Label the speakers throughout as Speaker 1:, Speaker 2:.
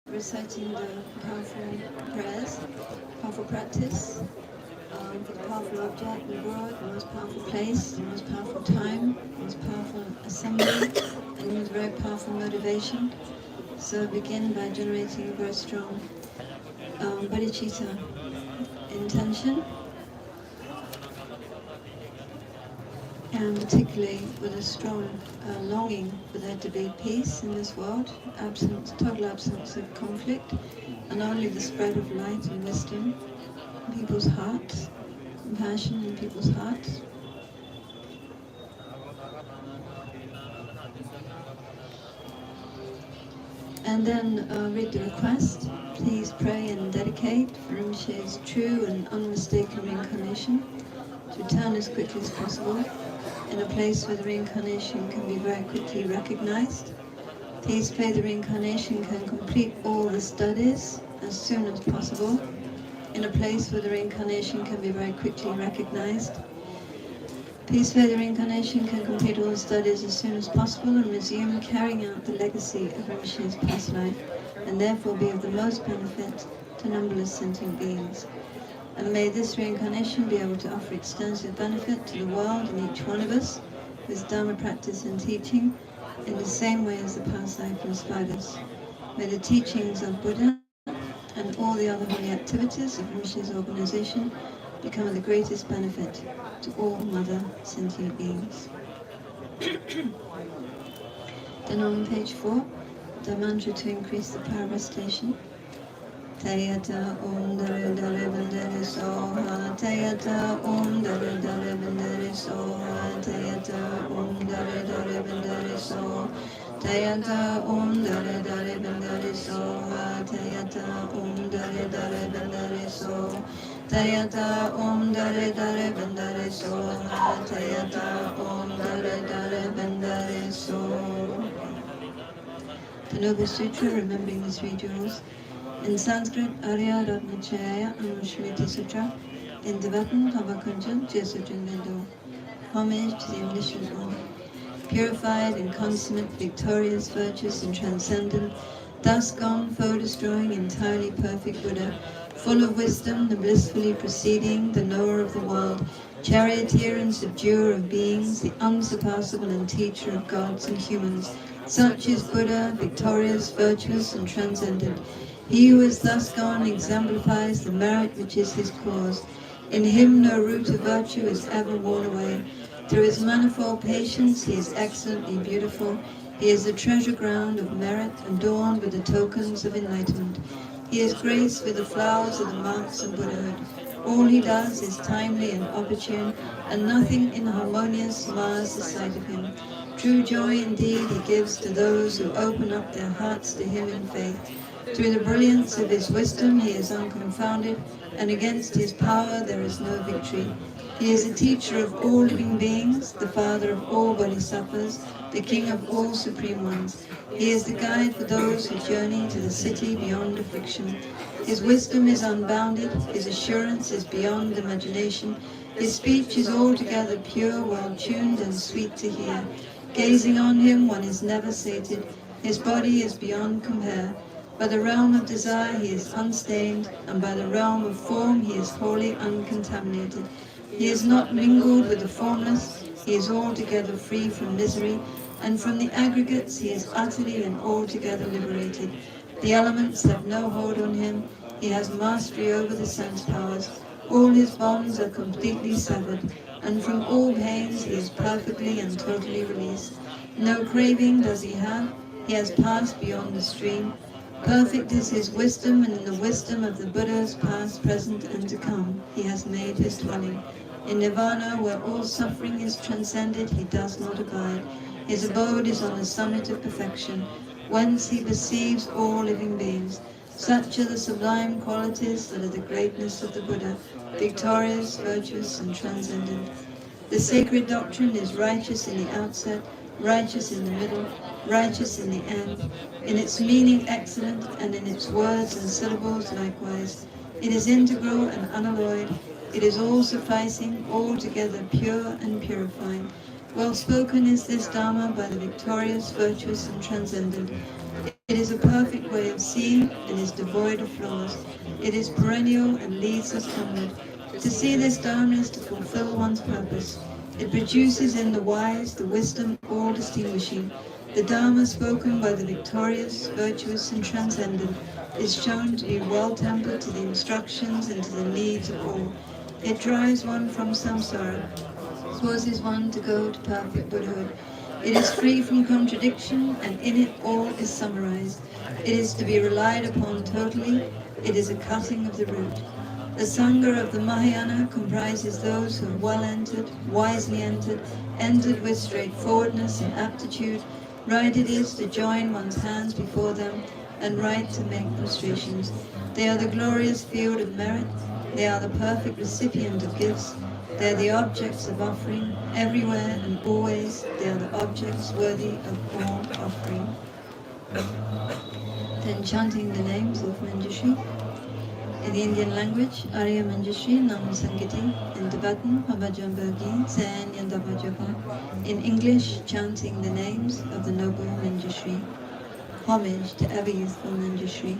Speaker 1: reciting the powerful prayers, powerful practice, the powerful object, the word, the most powerful place, the most powerful time, the most powerful assembly, and with very powerful motivation. So begin by generating a very strong bodhicitta intention, and particularly with a strong longing for there to be peace in this world, total absence of conflict, and only the spread of light and wisdom in people's hearts, compassion in people's hearts. And then read the request. Please pray and dedicate for Rinpoche's true and unmistaken reincarnation to return as quickly as possible in a place where the reincarnation can be very quickly recognized. Please pray the reincarnation can complete all the studies as soon as possible in a place where the reincarnation can be very quickly recognized. Please pray the reincarnation can complete all the studies as soon as possible and resume carrying out the legacy of Rinpoche's past life, and therefore be of the most benefit to numberless sentient beings. And may this reincarnation be able to offer extensive benefit to the world and each one of us with Dharma practice and teaching in the same way as the past life inspired us. May the teachings of Buddha and all the other holy activities of Rinpoche's organization become of the greatest benefit to all mother sentient beings. Then on page 4, the mantra to increase the power of recitation. Tayata Om Dare Dare Bandare Soha, Tayata Om Dare Dare Bandare Soha, Tayata Om Dare Dare Bandare Soha, Tayata Om Dare Dare Bandare Soha, Tayata Om Dare Dare Bandare Soha, Tayata Om Dare Dare Bandare Soha, Tayata Om Dare Dare Bandare Soha. The Noble Sutra, remembering the three jewels. In Sanskrit, Arya Ratnachaya Anushmriti Sutra. In Tibetan, Tavakunjan, Jesujin Vendo. Homage to the Omniscient One. Purified and consummate, victorious, virtuous and transcendent, thus gone, foe-destroying, entirely perfect Buddha, full of wisdom, the blissfully proceeding, the knower of the world, charioteer and subduer of beings, the unsurpassable and teacher of gods and humans. Such is Buddha, victorious, virtuous and transcendent. He who is thus gone exemplifies the merit which is his cause. In him no root of virtue is ever worn away. Through his manifold patience he is excellently beautiful. He is the treasure ground of merit, adorned with the tokens of enlightenment. He is graced with the flowers of the marks of Buddhahood. All he does is timely and opportune, and nothing inharmonious mars the sight of him. True joy indeed he gives to those who open up their hearts to him in faith. Through the brilliance of his wisdom he is unconfounded, and against his power there is no victory. He is the teacher of all living beings, the father of all bodhisattvas, the king of all supreme ones. He is the guide for those who journey to the city beyond affliction. His wisdom is unbounded, his assurance is beyond imagination. His speech is altogether pure, well-tuned and sweet to hear. Gazing on him one is never sated. His body is beyond compare. By the realm of desire he is unstained, and by the realm of form he is wholly uncontaminated. He is not mingled with the formless, he is altogether free from misery, and from the aggregates he is utterly and altogether liberated. The elements have no hold on him, he has mastery over the sense powers. All his bonds are completely severed, and from all pains he is perfectly and totally released. No craving does he have, he has passed beyond the stream. Perfect is his wisdom, and in the wisdom of the Buddhas, past, present, and to come, he has made his dwelling. In Nirvana, where all suffering is transcended, he does not abide. His abode is on the summit of perfection, whence he perceives all living beings. Such are the sublime qualities that are the greatness of the Buddha, victorious, virtuous, and transcendent. The sacred doctrine is righteous in the outset, righteous in the middle, righteous in the end, in its meaning excellent, and in its words and syllables likewise. It is integral and unalloyed. It is all-sufficing, altogether pure and purifying. Well spoken is this Dharma by the victorious, virtuous, and transcendent. It is a perfect way of seeing, it is devoid of flaws. It is perennial and leads us onward. To see this Dharma is to fulfill one's purpose. It produces in the wise the wisdom all distinguishing. The Dharma spoken by the victorious, virtuous and transcendent is shown to be well-tempered to the instructions and to the needs of all. It drives one from samsara, causes one to go to perfect Buddhahood. It is free from contradiction, and in it all is summarized. It is to be relied upon totally. It is a cutting of the root. The Sangha of the Mahayana comprises those who have well entered, wisely entered with straightforwardness and aptitude. Right it is to join one's hands before them, and right to make prostrations. They are the glorious field of merit. They are the perfect recipient of gifts. They are the objects of offering. Everywhere and always, they are the objects worthy of all offering. Then chanting the names of Manjushri. In the Indian language, Arya Manjushri Nam Sangiti. In Tibetan, Pabajambergi, Sen Yandabajapa. In English, chanting the names of the noble Manjushri. Homage to ever youthful Manjushri.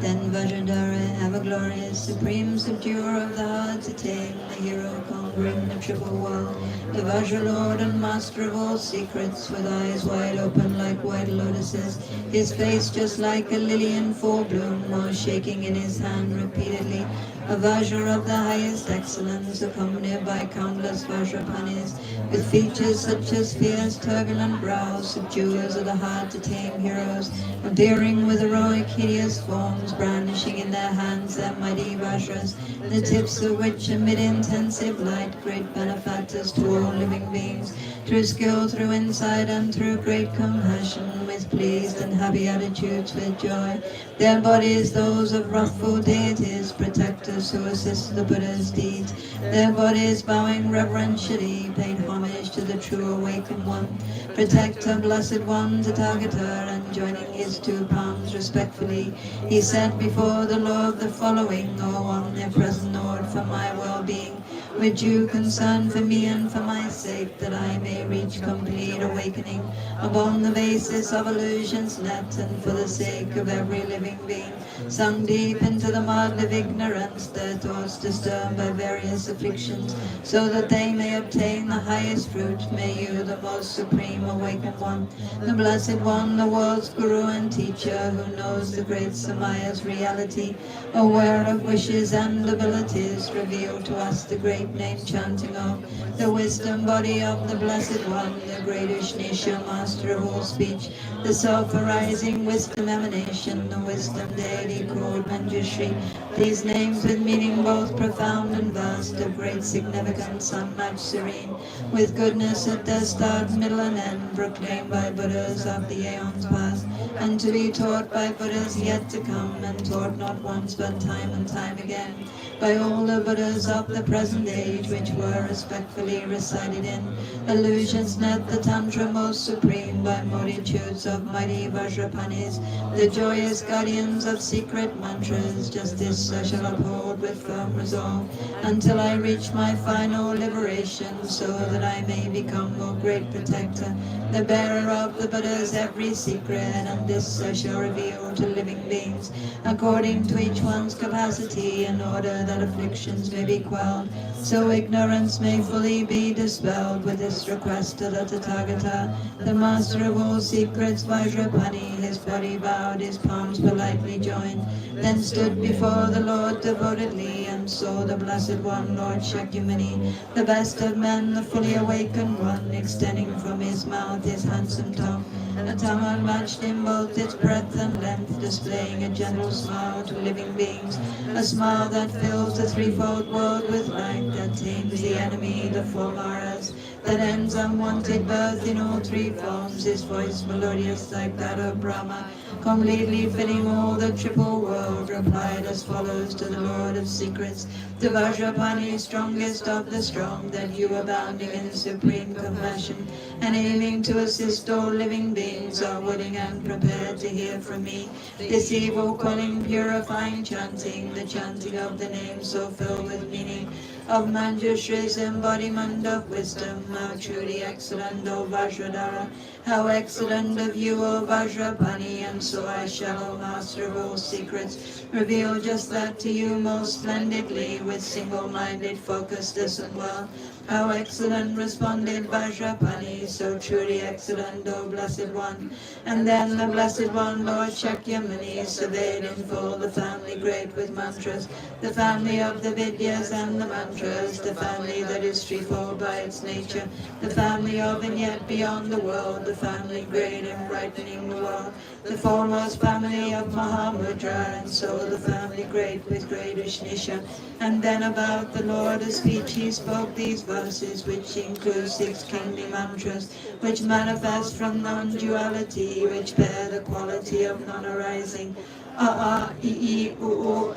Speaker 1: Then Vajradhara, ever glorious, supreme subduer of the hard to tame, the hero conquering the triple world, the Vajra Lord and master of all secrets, with eyes wide open like white lotuses, his face just like a lily in full bloom, while shaking in his hand repeatedly, a Vajra of the highest excellence, accompanied by countless Vajrapanis, with features such as fierce, turbulent brows, subduers of the hard to tame heroes, appearing with heroic, hideous forms, brandishing in their hands their mighty Vajras, the tips of which emit intensive light, great benefactors to all living beings, through skill, through insight, and through great compassion, with pleased and happy attitudes, with joy. Their bodies, those of wrathful deities, protectors who assist the Buddha's deeds. Their bodies, bowing reverentially, paid homage to the true awakened one, protector, blessed one, Tathagata, and joining his two palms respectfully, he said before the Lord the following: O omnipresent Lord, for my well-being, with due concern for me and for my sake, that I may reach complete awakening upon the basis of illusions net, and for the sake of every living being, sunk deep into the mud of ignorance, their thoughts disturbed by various afflictions, so that they may obtain the highest fruit, may you, the most supreme awakened one, the blessed one, the world's guru and teacher, who knows the great Samaya's reality, aware of wishes and abilities, reveal to us the great name chanting of the wisdom body of the blessed one, the great Ishnisha, master of all speech, the self-arising wisdom emanation, the wisdom deity called Manjushri. These names with meaning both profound and vast, of great significance, unmatched, serene, with goodness at their start, middle and end, proclaimed by Buddhas of the aeons past, and to be taught by Buddhas yet to come, and taught not once but time and time again, by all the Buddhas of the present age, which were respectfully recited in illusions net, the Tantra most supreme, by multitudes of mighty Vajrapanis, the joyous guardians of secret mantras. Just this I shall uphold with firm resolve, until I reach my final liberation, so that I may become more great protector, the bearer of the Buddha's every secret, and this I shall reveal to living beings, according to each one's capacity, in order that afflictions may be quelled, so ignorance may fully be dispelled. With this request to the Tathagata, the master of all secrets, Vajrapani, his body bowed, his palms politely joined, then stood before the Lord devotedly, and saw the blessed one, Lord Shakyamuni, the best of men, the fully awakened one, extending from his mouth his handsome tongue, a tongue unmatched in both its breadth and length, displaying a gentle smile to living beings, a smile that fills the threefold world with light, that tames the enemy, the four Maras, that ends unwanted birth in all three forms, his voice melodious like that of Brahma, completely filling all the triple world, replied as follows to the Lord of Secrets, to Vajrapani, strongest of the strong, that you abounding in supreme compassion, and aiming to assist all living beings, are willing and prepared to hear from me this evil quelling, purifying chanting, the chanting of the name so filled with meaning, of Manjushri's embodiment of wisdom, how truly excellent, O Vajradhara, how excellent of you, O Vajrapani, and so I shall, O Master of all secrets, reveal just that to you most splendidly, with single-minded focus, listen well. How excellent, responded Vajrapani, so truly excellent, O Blessed One. And then the Blessed One, Lord Shakyamuni, surveyed in full the family great with mantras, the family of the Vidyas and the mantras, the family that is threefold by its nature, the family of and yet beyond the world, the family great in brightening the world, the foremost family of Mahamudra, and so the family great with great Ishnisha. And then about the Lord of speech he spoke these verses, which include 6 kingly mantras, which manifest from non-duality, which bear the quality of non-arising. A I I U A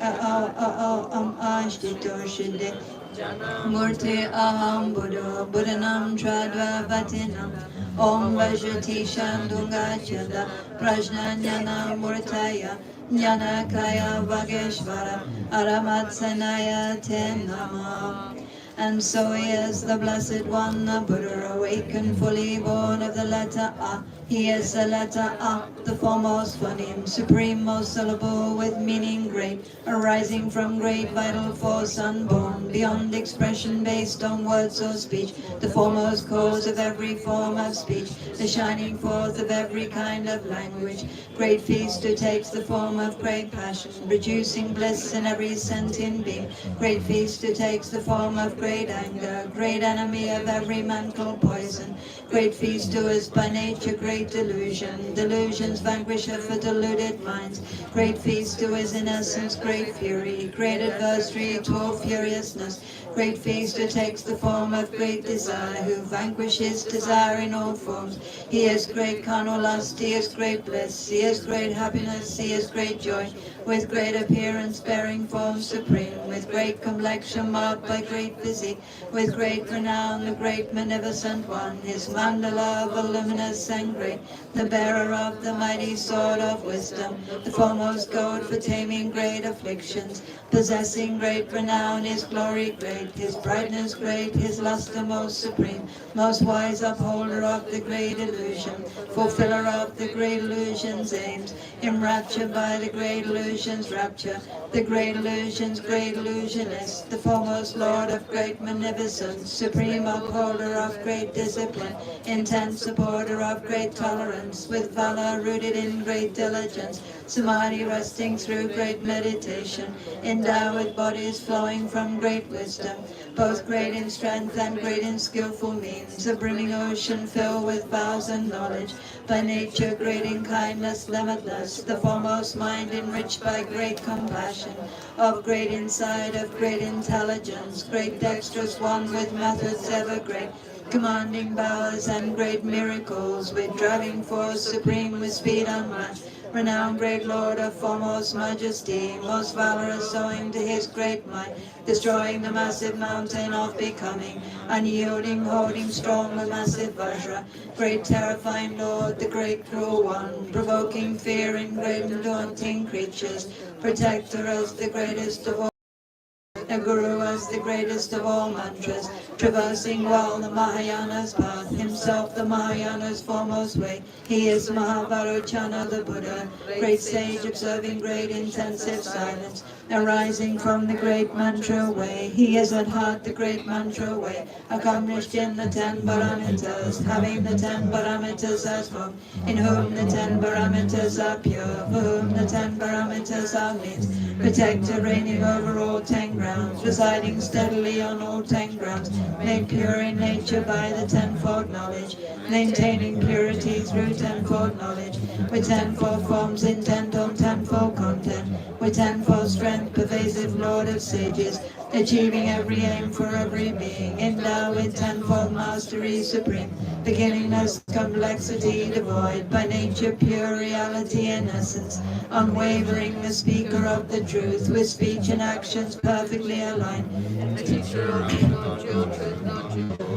Speaker 1: Shtito Shide Murti Aham Buddha Buddhanam Tradva Vatinam Om Vajrati Shandunga Chanda Prajna Jnana Murtaya Jnana Kaya Vageshvara Aramatsanaya Te Nama. And so he is the Blessed One, the Buddha, awakened, fully born of the letter A. He is the letter A, the foremost phoneme, supreme, most syllable, with meaning great, arising from great vital force unborn, beyond expression based on words or speech, the foremost cause of every form of speech, the shining forth of every kind of language, great feast who takes the form of great passion, producing bliss in every sentient being, great feast who takes the form of great anger, great enemy of every mental poison, great feast who is by nature great delusion, delusions vanquisher for deluded minds, great feast who is in essence great fury, great adversary to all furiousness, great feast who takes the form of great desire, who vanquishes desire in all forms. He is great carnal lust, he is great bliss, he is great happiness, he is great joy, with great appearance bearing form supreme, with great complexion marked by great physique, with great renown, the great magnificent one, his mandala voluminous and great, the bearer of the mighty sword of wisdom, the foremost goad for taming great afflictions, possessing great renown, his glory great, his brightness great, his luster most supreme, most wise upholder of the great illusion, fulfiller of the great illusion's aims, enraptured by the great illusion's rapture, the great illusion's great illusionist, the foremost lord of great magnificence, supreme upholder of great discipline, intense supporter of great tolerance, with valor rooted in great diligence, samadhi resting through great meditation, endowed with bodies flowing from great wisdom, both great in strength and great in skillful means, a brimming ocean filled with vows and knowledge, by nature great in kindness limitless, the foremost mind enriched by great compassion, of great insight, of great intelligence, great dexterous one with methods ever great, commanding powers and great miracles, with driving force supreme with speed unmatched, renowned great Lord of foremost majesty, most valorous owing to his great might, destroying the massive mountain of becoming, unyielding, holding strong the massive Vajra, great terrifying Lord, the great cruel one, provoking fear in great and daunting creatures, protector as the greatest of all, the Guru as the greatest of all mantras, traversing well the Mahayana's path, himself the Mahayana's foremost way. He is Mahavajrachana the Buddha, great sage observing great intensive silence, arising from the great mantra way. He is at heart the great mantra way, accomplished in the 10 paramitas, having the 10 paramitas as home, in whom the 10 paramitas are pure, for whom the 10 paramitas are means, protector reigning over all 10 grounds, residing steadily on all 10 grounds, made pure in nature by the tenfold knowledge, maintaining purity through tenfold knowledge, with tenfold forms intent on tenfold content, with tenfold strength, pervasive Lord of sages, achieving every aim for every being, endowed with tenfold mastery supreme, beginningless complexity devoid, by nature pure reality and essence, unwavering the speaker of the truth, with speech and actions perfectly aligned,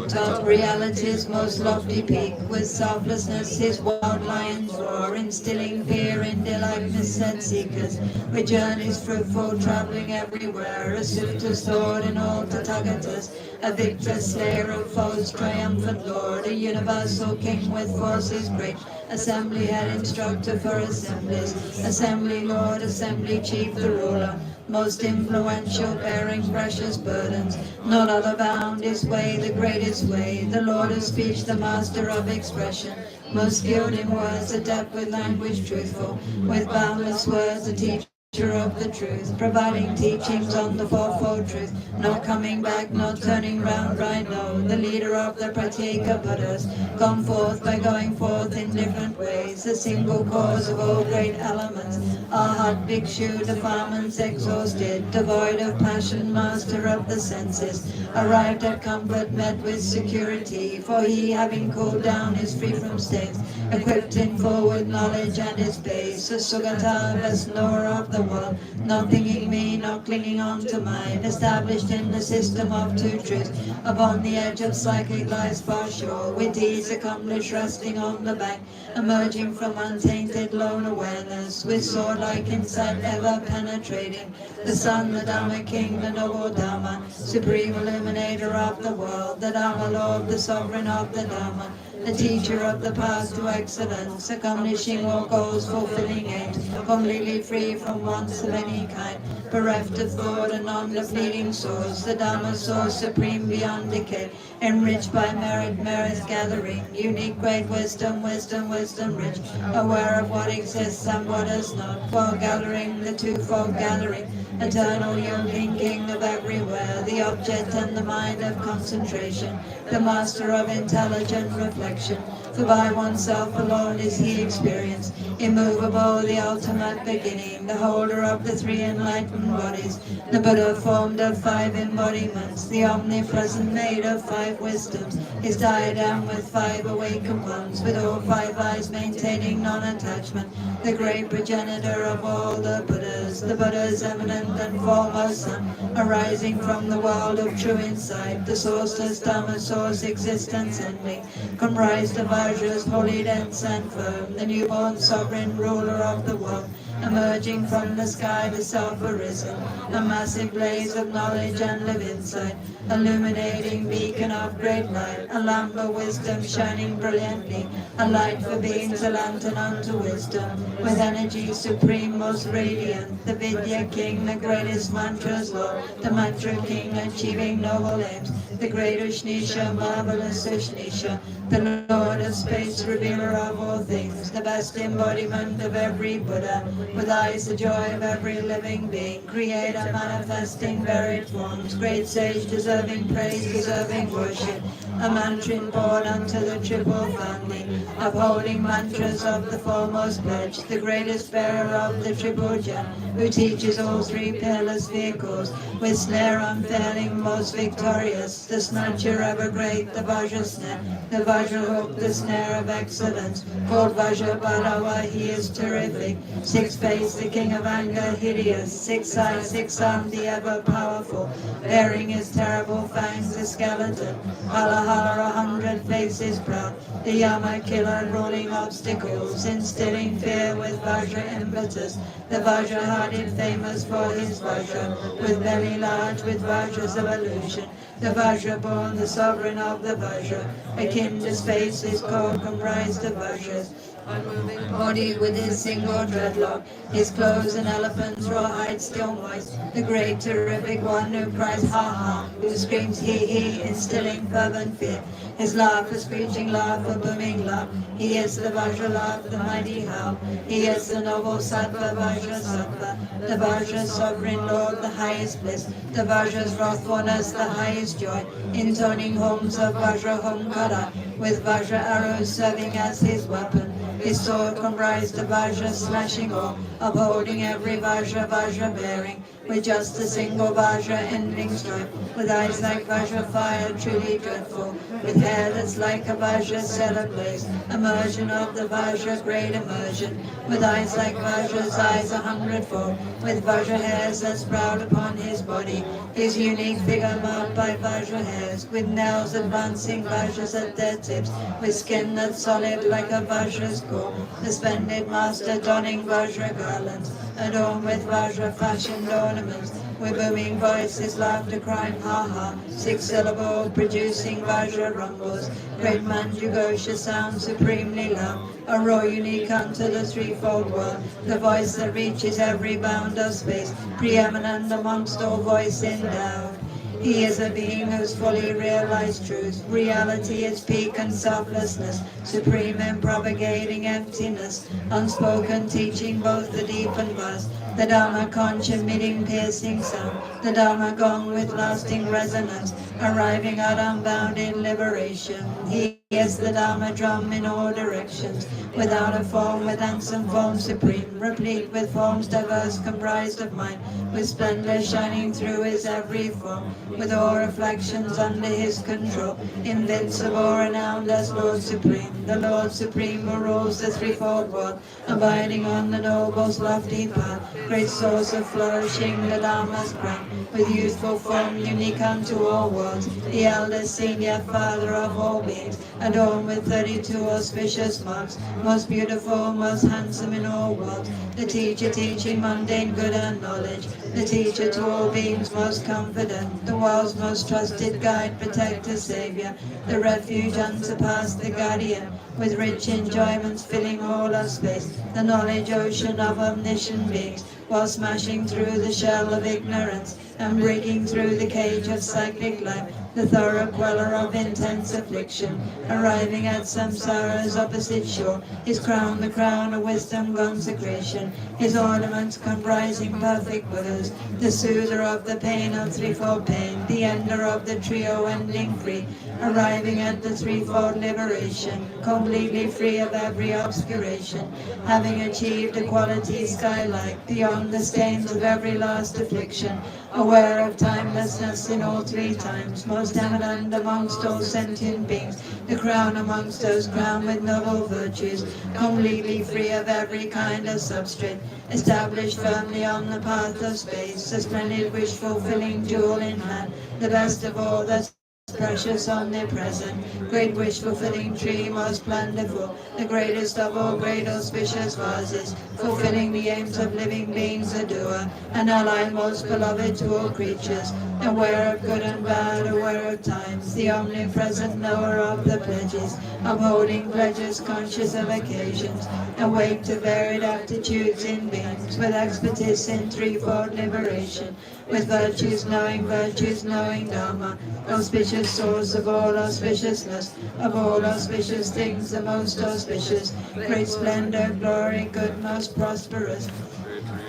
Speaker 1: top reality's most lofty peak, with selflessness his wild lions roar, instilling fear reindeer like misled seekers, with journeys fruitful, traveling everywhere, a suitor sword in all Tathagatas, a victor, slayer of foes, triumphant lord, a universal king with forces great, assembly head, instructor for assemblies, assembly lord, assembly chief, the ruler, most influential, bearing precious burdens, none other bound his way, the greatest way, the lord of speech, the master of expression, most skilled in words, adept with language truthful, with boundless words, a teacher of the truth, providing teachings on the fourfold truth, not coming back, not turning round, right, no, the leader of the Pratyeka Buddhas, gone forth by going forth in different ways, the single cause of all great elements, Arhat Bhikshu, defilements exhausted, devoid of passion, master of the senses, arrived at comfort, met with security, for he, having cooled down, is free from stains, equipped in full with knowledge and his base, a Sugata, best knower of the world, not thinking me, not clinging on to mine, established in the system of two truths, upon the edge of psychic life's far shore, with deeds accomplished resting on the bank, emerging from untainted lone awareness, with sword-like insight ever penetrating, the Son, the Dhamma King, the noble Dhamma, supreme illuminator of the world, the Dhamma Lord, the sovereign of the Dhamma, the teacher of the path to excellence, accomplishing all goals, fulfilling aims, completely free from wants of any kind, bereft of thought and non-depleting source, the Dhamma source, supreme beyond decay, enriched by merit, merit gathering, unique great wisdom, wisdom, wisdom rich, aware of what exists and what is not, while gathering the twofold gathering, eternal young king of everywhere, the object and the mind of concentration, the master of intelligent reflection, for by oneself alone is he experienced, immovable, the ultimate beginning, the holder of the three enlightened bodies, the Buddha formed of 5 embodiments, the omnipresent made of 5 wisdoms, his diadem with 5 awakened ones, with all 5 eyes maintaining non-attachment, the great progenitor of all the Buddha's eminent and foremost son, arising from the world of true insight, the sourceless Dhamma source, existence ending, comprised of Vajras, holy, dense and firm, the newborn sovereign ruler of the world, emerging from the sky, the self-arisen, a massive blaze of knowledge and of insight, illuminating beacon of great light, a lamp of wisdom shining brilliantly, a light for beings, a lantern unto wisdom, with energy supreme, most radiant, the Vidya King, the greatest mantras Lord, the mantra King, achieving noble aims, the great Ushnisha, marvelous Ushnisha, the Lord of space, revealer of all things, the best embodiment of every Buddha, with eyes the joy of every living being, creator manifesting varied forms, great sage deserving praise, deserving worship, a mantrin born unto the triple family, upholding mantras of the foremost pledge, the greatest bearer of the triple gem, who teaches all 3 peerless vehicles, with snare unfailing, most victorious, the snatcher ever great, the Vajra snare, the Vajra hook, the snare of excellence, called Vajra Balawa, he is terrific, 6-faced, the king of anger, hideous, 6 eyes, 6 arms, the ever powerful, bearing his terrible fangs, the skeleton, Hala Hala, 100 faces proud, the Yama killer, ruling obstacles, instilling fear with Vajra impetus, the Vajra hearted, famous for his Vajra, with belly large, with Vajras of illusion, the Vajra born, the sovereign of the Vajra, akin to space is called, comprised of Vajras, unmoving body with his single dreadlock, his clothes an elephant's rawhide still moist, the great terrific one who cries ha ha, who screams he, instilling fervent fear, his laugh a screeching laugh, a booming laugh, he is the Vajra laugh, the mighty howl, he is the noble Sattva, Vajra Sattva, the Vajra sovereign Lord, the highest bliss, the Vajra's wrathfulness, the highest joy, intoning homes of Vajra Homkara, with Vajra arrows serving as his weapon, his sword comprised of Vajra slashing all, upholding every Vajra, Vajra bearing, with just a single Vajra ending strife, with eyes like Vajra fire, truly dreadful, with hair that's like a Vajra set ablaze, immersion of the Vajra, great immersion, with eyes like Vajra's eyes 100-fold, with Vajra hairs that sprout upon his body, his unique figure marked by Vajra hairs, with nails advancing Vajras at their tips, with skin that's solid like a Vajra's core, the splendid master donning Vajra garlands, adorned with Vajra fashioned ornaments, with booming voices, laughter, crying ha ha, 6 syllables producing Vajra rumbles, great Manjushri sound supremely loud, a roar unique unto the threefold world, the voice that reaches every bound of space, preeminent amongst all voice endowed. He is a being who's fully realized truth. Reality is peak and selflessness, supreme in propagating emptiness, unspoken teaching both the deep and vast, the Dharma conch emitting piercing sound, the Dharma gong with lasting resonance, arriving at unbounded liberation. He is the Dharma drum in all directions, without a form, with handsome form supreme, replete with forms diverse, comprised of mind, with splendor shining through his every form, with all reflections under his control, invincible, renowned as Lord Supreme, the Lord Supreme who rules the threefold world, abiding on the noble's lofty path, great source of flourishing, the Dharma's crown, with youthful form unique unto all worlds, the eldest senior father of all beings, adorned with 32 auspicious marks, most beautiful, most handsome in all worlds, the teacher teaching mundane good and knowledge, the teacher to all beings most confident, the world's most trusted guide, protector, savior, the refuge unsurpassed, the guardian, with rich enjoyments filling all of space, the knowledge ocean of omniscient beings, while smashing through the shell of ignorance and breaking through the cage of cyclic life, the thorough queller of intense affliction, arriving at samsara's opposite shore, his crown the crown of wisdom consecration, his ornaments comprising perfect Buddhas, the soother of the pain of threefold pain, the ender of the trio ending free, arriving at the threefold liberation, completely free of every obscuration, having achieved equality sky-like, beyond the stains of every last affliction, aware of timelessness in all three times, most eminent amongst all sentient beings, the crown amongst those crowned with noble virtues, completely free of every kind of substrate, established firmly on the path of space, a splendid wish-fulfilling jewel in hand, the best of all that's precious, omnipresent, great wish-fulfilling tree, most plentiful, the greatest of all great auspicious vases, fulfilling the aims of living beings, a doer, an ally most beloved to all creatures, aware of good and bad, aware of times, the omnipresent knower of the pledges, upholding pledges, conscious of occasions, awake to varied aptitudes in beings, with expertise in threefold liberation, with virtues knowing Dharma, auspicious source of all auspiciousness, of all auspicious things the most auspicious, great splendor, glory, good, most prosperous,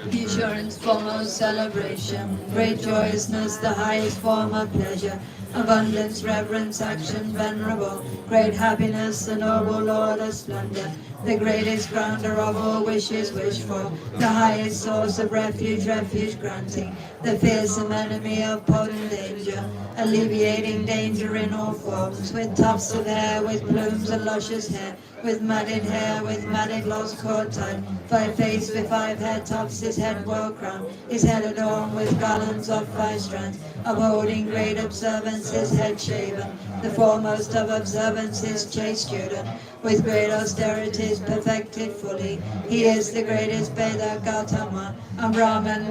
Speaker 1: assurance, foremost celebration, great joyousness, the highest form of pleasure, abundance, reverence, action, venerable, great happiness, the noble Lord of splendor, the greatest grounder of all wishes wished for, the highest source of refuge, refuge granting, the fearsome enemy of potent danger, alleviating danger in all forms, with tufts of hair, with plumes and luscious hair, with matted lost cord tied, 5 face with 5 hair tufts, his head well crowned, his head adorned with garlands of 5 strands, upholding great observance, his head shaven, the foremost of observance, his chaste student, with great austerities perfected fully. He is the greatest Veda Gautama, a Brahman,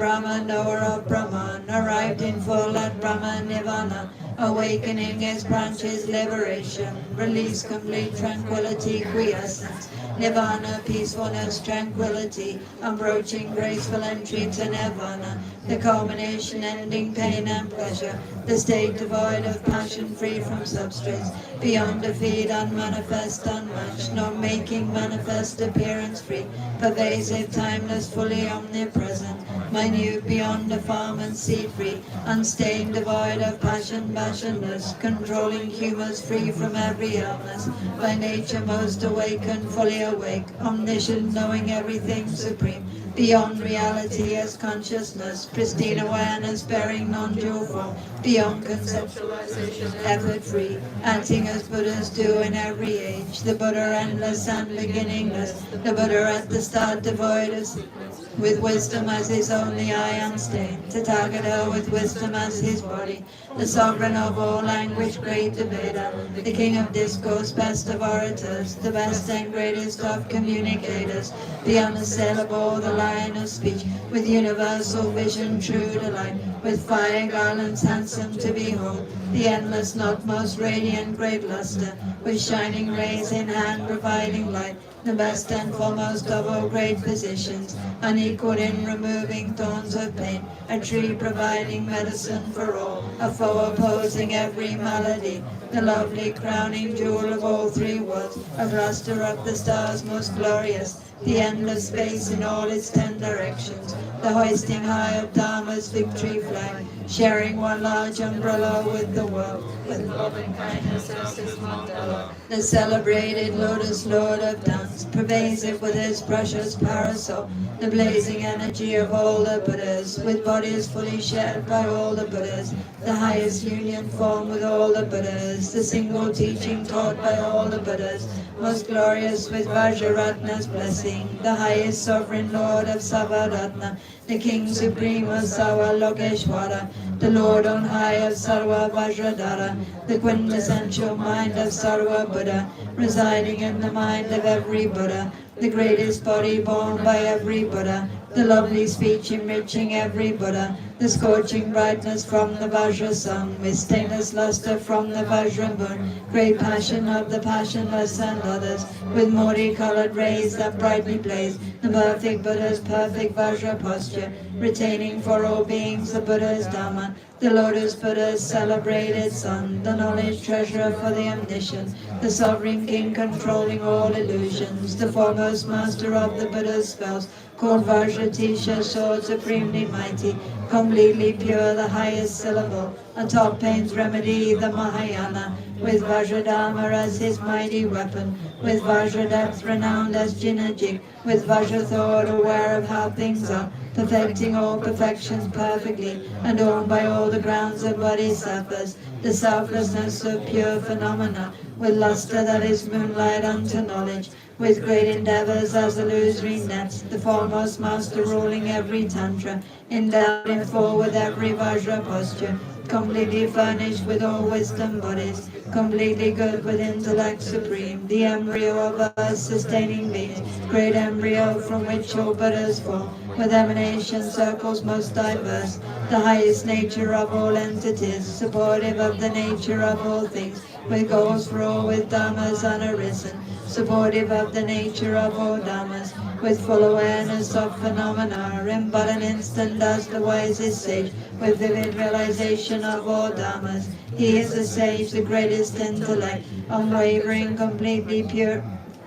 Speaker 1: knower of Brahman, arrived in full at Brahman Nirvana, awakening his branches, liberation, release, complete tranquility, quiescence, Nirvana, peacefulness, tranquility, approaching graceful entry to Nirvana, the culmination ending pain and pleasure, the state devoid of passion, free from substrates, beyond defeat, unmanifest, unmatched, not making manifest appearance free, pervasive, timeless, fully omnipresent, minute, beyond the farm and seed free, unstained, devoid of passion, passionless, controlling humors, free from every illness, by nature most awakened, fully awake, omniscient, knowing everything supreme, beyond reality as consciousness, pristine awareness, bearing non-dual form, beyond conceptualization, effort-free, acting as Buddhas do in every age. The Buddha endless and beginningless, the Buddha at the start devoid of secrets, with wisdom as his only eye unstained, Tathagata with wisdom as his body, the sovereign of all language, great debater, the king of discourse, best of orators, the best and greatest of communicators, the unassailable, the lion of speech, with universal vision, true delight, with fire garlands handsome to behold, the endless, not most radiant, great luster, with shining rays in hand providing light, the best and foremost of all great physicians, unequaled in removing thorns of pain, a tree providing medicine for all, a foe opposing every malady, the lovely crowning jewel of all three worlds, a cluster of the stars most glorious, the endless space in all its 10 directions, the hoisting high of Dharma's victory flag, sharing one large umbrella with the world, with loving kindness as his mandala, the celebrated lotus lord of dance, pervasive with his precious parasol, the blazing energy of all the Buddhas, with bodies fully shared by all the Buddhas, the highest union form with all the Buddhas, the single teaching taught by all the Buddhas, most glorious with Vajraratna's blessing, the highest sovereign lord of Savaratna, the king supreme of Savalokeshwara, the lord on high of Sarva Vajradhara, the quintessential mind of Sarva Buddha, residing in the mind of every Buddha, the greatest body born by every Buddha, the lovely speech enriching every Buddha, the scorching brightness from the Vajra sun, with stainless luster from the Vajra moon, great passion of the passionless and others, with multi-colored rays that brightly blaze, the perfect Buddha's perfect Vajra posture, retaining for all beings the Buddha's Dhamma, the lotus Buddha's celebrated son, the knowledge treasurer for the omniscient, the sovereign king controlling all illusions, the foremost master of the Buddha's spells, called Vajratisha, sword supremely mighty, completely pure, the highest syllable, atop pain's remedy, the Mahayana, with Vajradharma as his mighty weapon, with Vajra depth renowned as Jinajik, with Vajra thought aware of how things are, perfecting all perfections perfectly, adorned by all the grounds of bodhisattvas, the selflessness of pure phenomena, with luster that is moonlight unto knowledge, with great endeavors as illusory nets, the foremost master ruling every tantra, endowed in full with every Vajra posture, completely furnished with all wisdom bodies, completely good with intellect supreme, the embryo of earth-sustaining beings, great embryo from which all Buddhas form, with emanation circles most diverse, the highest nature of all entities, supportive of the nature of all things, with goals for all, with dhammas unarisen, supportive of the nature of all dhammas, with full awareness of phenomena, in but an instant as the wisest sage, with vivid realization of all dhammas. He is the sage, the greatest intellect, unwavering, completely pure,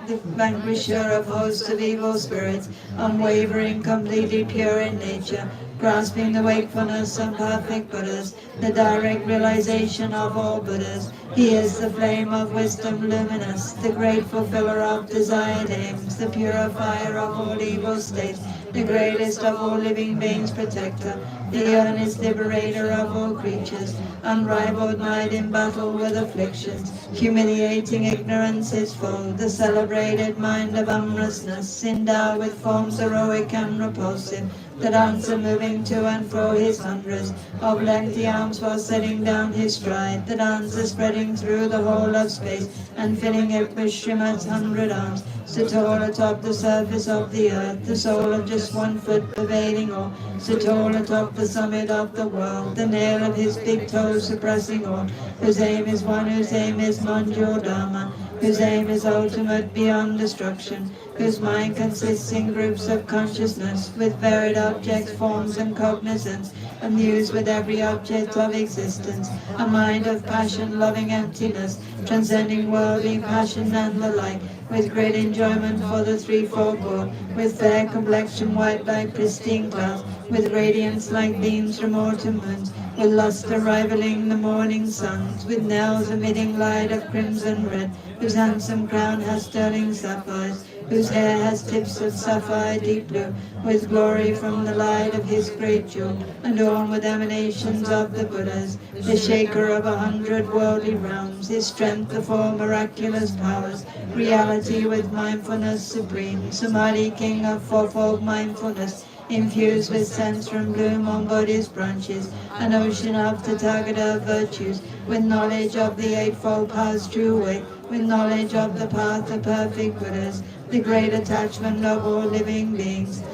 Speaker 1: the vanquisher of hosts of evil spirits, unwavering, completely pure in nature, grasping the wakefulness of perfect Buddhas, the direct realization of all Buddhas. He is the flame of wisdom luminous, the great fulfiller of desired aims, the purifier of all evil states, the greatest of all living beings' protector, the earnest liberator of all creatures, unrivaled might in battle with afflictions, humiliating ignorance his foe, the celebrated mind of amorousness, endowed with forms heroic and repulsive, the dancer moving to and fro his hundreds of lengthy arms while setting down his stride, the dancer spreading through the whole of space and filling it with Srimad's 100 arms, so tall atop the surface of the earth, the sole of just 1 foot pervading all, so tall atop the summit of the world, the nail of his big toe suppressing all, whose aim is one, whose aim is Manjushri, whose aim is ultimate beyond destruction, whose mind consists in groups of consciousness, with varied objects, forms and cognizance, amused with every object of existence, a mind of passion, loving emptiness, transcending worldly passion and the like, with great enjoyment for the threefold world, with fair complexion white like pristine clouds, with radiance like beams from autumn moons, with luster rivaling the morning suns, with nails emitting light of crimson red, whose handsome crown has sterling sapphires, whose hair has tips of sapphire deep blue, with glory from the light of his great jewel, adorned with emanations of the Buddhas, the shaker of 100 worldly realms, his strength the four miraculous powers, reality with mindfulness supreme, Samadhi king of fourfold mindfulness, infused with sense from bloom on Bodhi's branches, an ocean of Tathagata virtues, with knowledge of the eightfold path's true way, with knowledge of the path of perfect Buddhas, the great attachment of all living beings,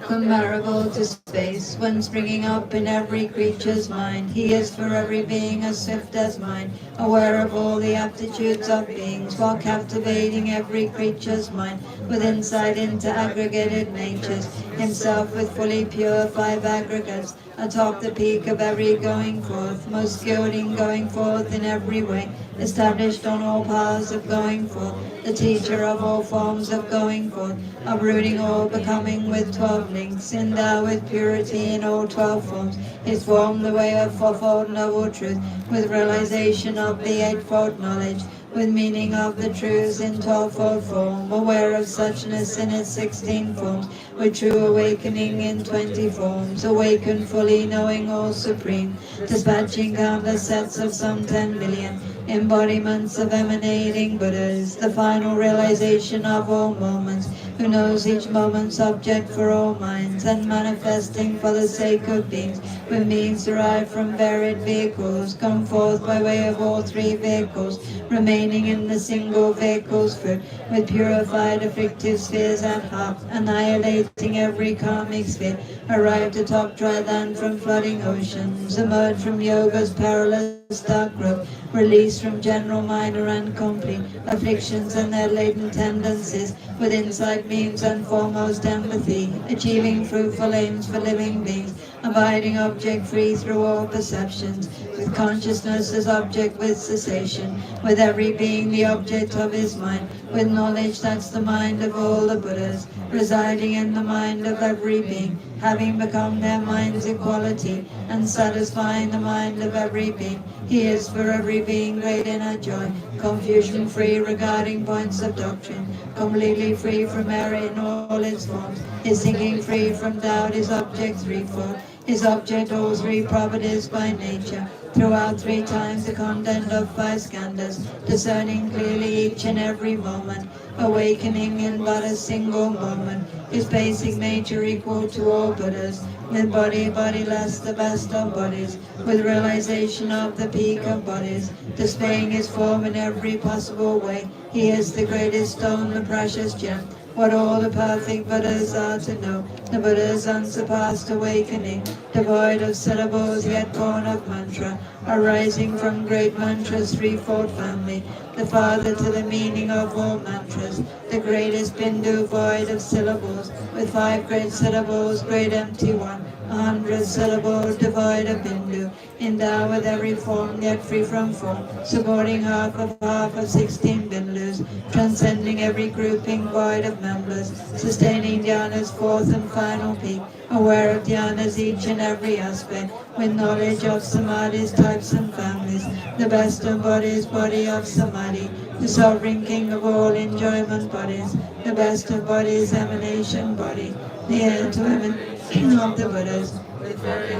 Speaker 1: comparable to space, when springing up in every creature's mind. He is for every being as swift as mind, aware of all the aptitudes of beings, while captivating every creature's mind with insight into aggregated natures, himself with fully pure five aggregates, atop the peak of every going forth, most skilled in going forth in every way, established on all paths of going forth, the teacher of all forms of going forth, uprooting all, becoming with 12 links, endowed with purity in all 12 forms, his form the way of fourfold noble truth, with realization of the eightfold knowledge, with meaning of the truths in 12-fold form, aware of suchness in its 16 forms, with true awakening in 20 forms, awakened fully knowing all supreme, dispatching countless sets of some 10 billion, embodiments of emanating Buddhas, the final realization of all moments, who knows each moment's object for all minds, and manifesting for the sake of beings, with means derived from varied vehicles, come forth by way of all three vehicles, remaining in the single vehicle's fruit, with purified afflictive spheres at heart, annihilating every karmic sphere, arrived atop dry land from flooding oceans, emerged from yoga's perilous dark growth, released from general minor and complete afflictions and their latent tendencies, with insight, means and foremost empathy, achieving fruitful aims for living beings, abiding object free through all perceptions, with consciousness as object with cessation, with every being the object of his mind, with knowledge that's the mind of all the Buddhas, residing in the mind of every being, having become their mind's equality, and satisfying the mind of every being. He is for every being great inner joy, confusion-free regarding points of doctrine, completely free from error in all its forms, his thinking free from doubt, his object threefold, his object all three properties by nature, throughout 3 times the content of 5 skandhas, discerning clearly each and every moment, awakening in but a single moment, his basic nature equal to all Buddhas, with body bodiless, the best of bodies, with realization of the peak of bodies, displaying his form in every possible way. He is the greatest stone, the precious gem, what all the perfect Buddhas are to know, the Buddha's unsurpassed awakening, devoid of syllables yet born of mantra, arising from great mantra's threefold family, the father to the meaning of all mantras, the greatest Bindu void of syllables, with 5 great syllables, great empty one, 100 syllables devoid of Bindu, endowed with every form yet free from form, supporting half of 16 Bindus, transcending every grouping void of members, sustaining Dhyana's 4th and final peak, aware of Dhyana's each and every aspect, with knowledge of Samadhi's types and families, the best of bodies, body of Samadhi, the sovereign king of all enjoyment bodies, the best of bodies, emanation body, the heir to emanation of the Buddhas,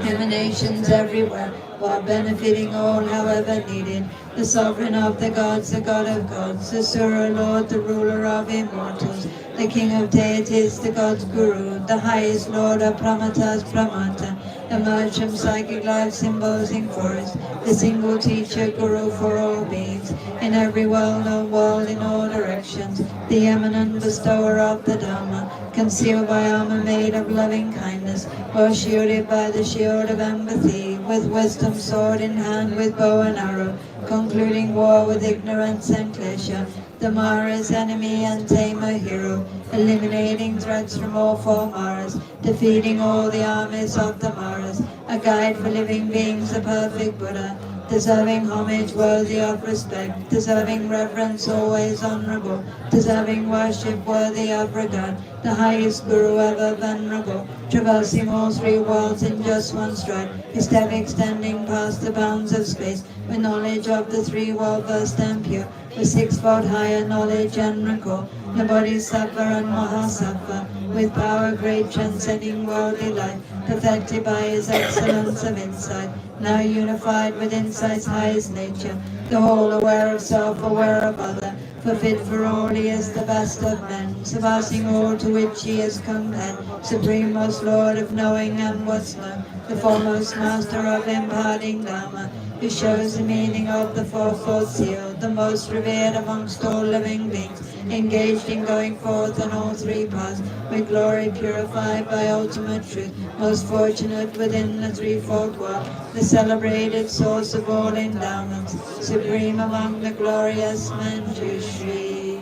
Speaker 1: emanations everywhere, while benefiting all however needed, the sovereign of the gods, the god of gods, the Sura Lord, the ruler of immortals, the king of deities, the god's guru, the highest lord of Pramatas Pramata, emerged from psychic life symbolizing forest, the single teacher, guru for all beings, in every well-known world in all directions, the eminent bestower of the Dharma, concealed by armor made of loving kindness, or shielded by the shield of empathy, with wisdom sword in hand with bow and arrow, concluding war with ignorance and klesha, the Mara's enemy and tamer hero, eliminating threats from all 4 Maras, defeating all the armies of the Maras, a guide for living beings, a perfect Buddha, deserving homage, worthy of respect, deserving reverence, always honorable, deserving worship, worthy of regard, the highest Guru ever venerable, traversing all three worlds in just one stride, his step extending past the bounds of space, with knowledge of the three world versed and pure, with sixfold higher knowledge and recall, the Bodhisattva and Mahasattva, with power great transcending worldly life, perfected by his excellence of insight, now unified with insight's highest nature, the whole aware of self, aware of other, for fit for all he is the best of men, surpassing all to which he is compared, supreme most Lord of knowing and what's known, the foremost master of imparting Lama, who shows the meaning of the fourfold seal, the most revered amongst all living beings, engaged in going forth on all three paths, with glory purified by ultimate truth, most fortunate within the threefold world, the celebrated source of all endowments, supreme among the glorious Manjushri.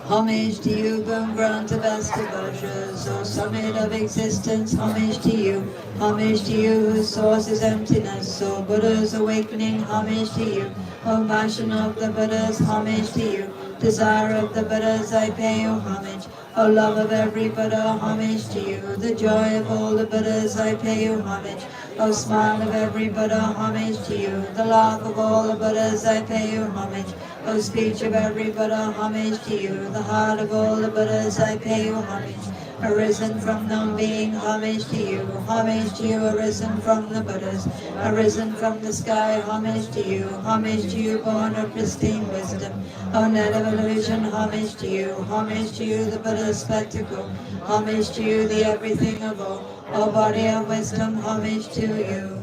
Speaker 1: Homage to you, boon grant of best devotions, O summit of existence, homage to you, whose source is emptiness, O Buddha's awakening, homage to you, O passion of the Buddhas, homage to you, desire of the Buddhas, I pay you homage, O love of every Buddha, homage to you, the joy of all the Buddhas, I pay you homage, O smile of every Buddha, homage to you, the laugh of all the Buddhas, I pay you homage, O speech of every Buddha, homage to you, the heart of all the Buddhas, I pay you homage, arisen from non-being, homage to you, arisen from the Buddhas, arisen from the sky, homage to you, born of pristine wisdom, O net of illusion, homage to you, the Buddha's spectacle, homage to you, the everything of all, O body of wisdom, homage to you.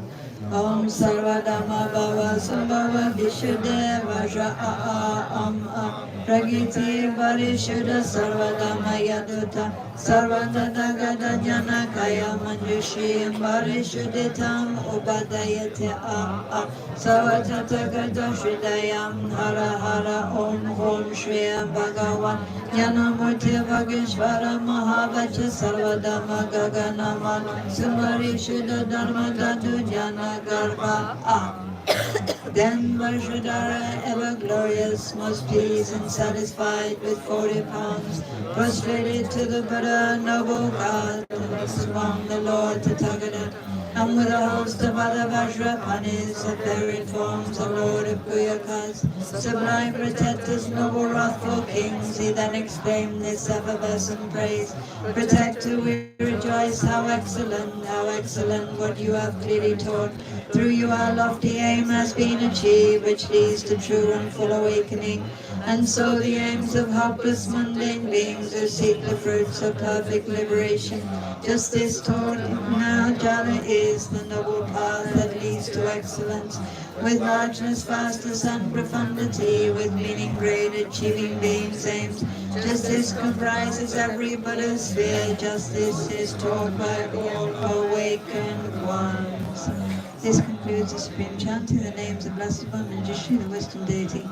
Speaker 1: Om Sarva Dhamma Bhava Sambhava Vishuddha Vajra Pragiti Parishuddha Sarva Dhamma Yaduta Sarva Dadagada Jana Kaya Manjushri Parishuddhitam Ubadayate Sarva Tathagata Shridayam Hara Hara Om Shri Bhagavan Jnanamurti Bhageshvara Mahavacha Sarva Dhamma Gaganama Sumari Shuddha Dharma Dadu Jana Garba Then Vajradhara, ever glorious, most pleased and satisfied with 40 palms, prostrated to the Buddha, noble God, among the Lord Tathagata, and with a host of other Vajrapanis, of varied forms, the Lord of Guyakas, sublime protectors, noble wrathful kings, he then exclaimed this effervescent praise, Protector, we rejoice, how excellent, what you have clearly taught. Through you our lofty aim has been achieved, which leads to true and full awakening. And so the aims of helpless mundane beings who seek the fruits of perfect liberation. Justice taught now Jala is the noble path that leads to excellence, with largeness, vastness and profundity, with meaning great, achieving beings' aims. Justice comprises every Buddha's sphere. Justice is taught by all awakened ones. This concludes the supreme chanting the names of Blessed One Manjushri, the wisdom deity.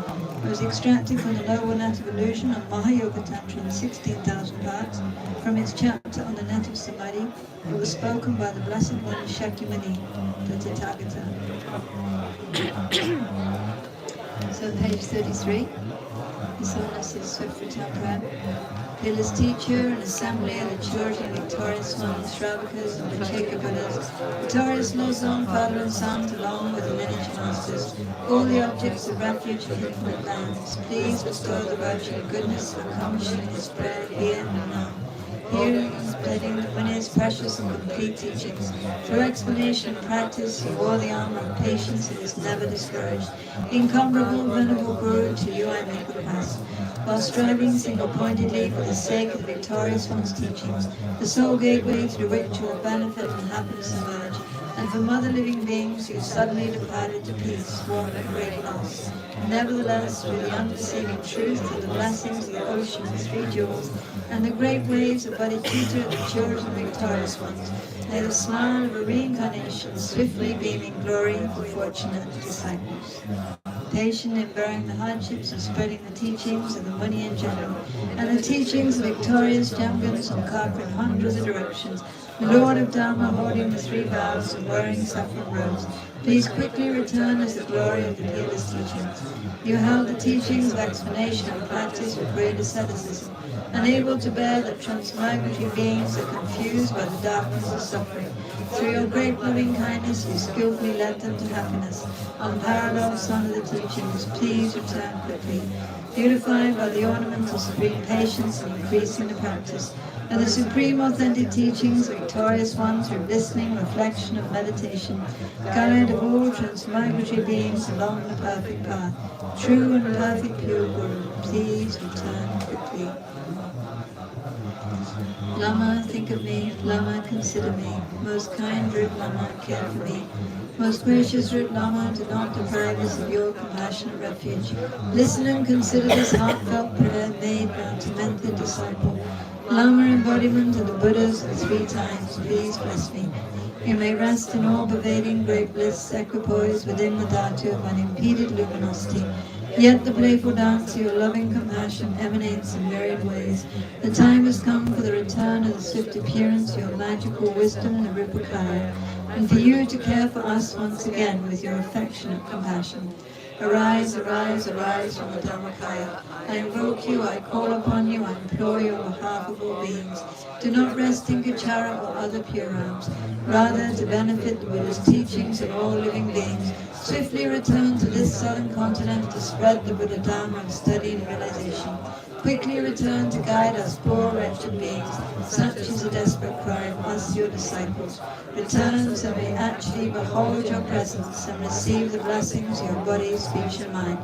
Speaker 1: It was extracted from the Noble Net of Illusion of Mahayoga Tantra in 16,000 parts, from its chapter on the Net of Samadhi. It was spoken by the Blessed One Shakyamuni, the Tathagata. So page 33. His Holiness is Swift Prayer. Fearless teacher and assembly of the children of victorious ones, Shravakas and the Cheka Buddhas, victorious Losar, father and son, along with the lineage masters, all the objects of refuge in infinite lands, please bestow the virtue of goodness for accomplishing this prayer here and now. Hearing and spreading the Winner's precious and complete teachings. Through explanation and practice, you wore the armor of patience and is never discouraged. Incomparable, venerable Guru, to you I make request. While striving single-pointedly for the sake of the victorious one's teachings, the sole gateway through which all benefit and happiness emerge, and for mother living beings who suddenly departed to peace, wrought a great loss. Nevertheless, through the unperceiving truth of the blessings of the ocean of three jewels, and the great waves of bodhicitta, the children of victorious ones, may the smile of a reincarnation swiftly beaming glory for fortunate disciples. Patient in bearing the hardships of spreading the teachings of the Muni in general, and the teachings of victorious champions who carve in hundreds of directions, the Lord of Dharma holding the three vows and wearing saffron robes, Please quickly return as the glory of the peerless teachings. You held the teachings of explanation and practice with great asceticism, unable to bear the transmigratory beings that confused by the darkness of suffering. Through your great loving kindness, you skillfully led them to happiness. Unparalleled son of the teachings, please return quickly. Beautified by the ornament of supreme patience and increasing the practice, and the supreme authentic teachings, victorious ones through listening, reflection, and meditation, guide of all transmigratory beings along the perfect path. True and perfect pure Guru, please return quickly. Lama, think of me. Lama, consider me. Most kind root Lama, care for me. Most gracious root Lama, do not deprive us of your compassionate refuge. Listen and consider this heartfelt prayer made by a tormented disciple. Lama, embodiment of the Buddhas of 3 times, please bless me. You may rest in all-pervading great bliss, equipoised within the dhatu of unimpeded luminosity. Yet the playful dance of your loving compassion emanates in myriad ways. The time has come for the return of the swift appearance of your magical wisdom, the Ripakaya, and for you to care for us once again with your affectionate compassion. Arise, arise, arise from the Dhammakaya. I invoke you, I call upon you, I implore you on behalf of all beings. Do not rest in Gachara or other pure realms. Rather, to benefit the Buddha's teachings of all living beings, swiftly return to this southern continent to spread the Buddha Dharma of study and realization. Quickly return to guide us poor wretched beings. Such is the desperate cry of us, your disciples. Return so we actually behold your presence and receive the blessings of your body, speech and mind.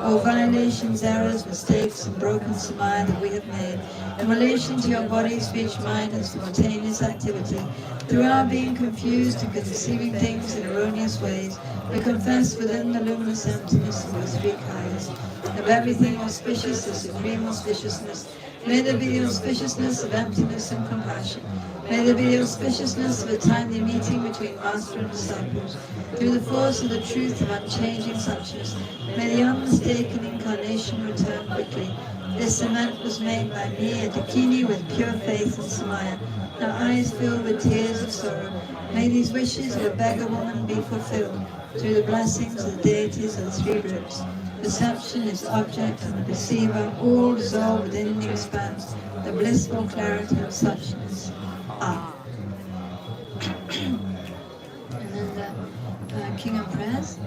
Speaker 1: All violations, errors, mistakes and broken samaya that we have made in relation to your body, speech, mind and spontaneous activity, through our being confused and conceiving things in erroneous ways, we confess within the luminous emptiness of your 3 kayas. Of everything auspicious, the supreme auspiciousness. May there be the auspiciousness of emptiness and compassion. May there be the auspiciousness of a timely meeting between master and disciples. Through the force of the truth of unchanging suchness, may the unmistaken incarnation return quickly. This cement was made by me, a Dakini, with pure faith and samaya. Our eyes filled with tears of sorrow. May these wishes of a beggar woman be fulfilled through the blessings of the deities of the 3 groups. Perception is object and the perceiver, all dissolve within the expanse, the blissful clarity of suchness. Ah. And then the King of Prayers.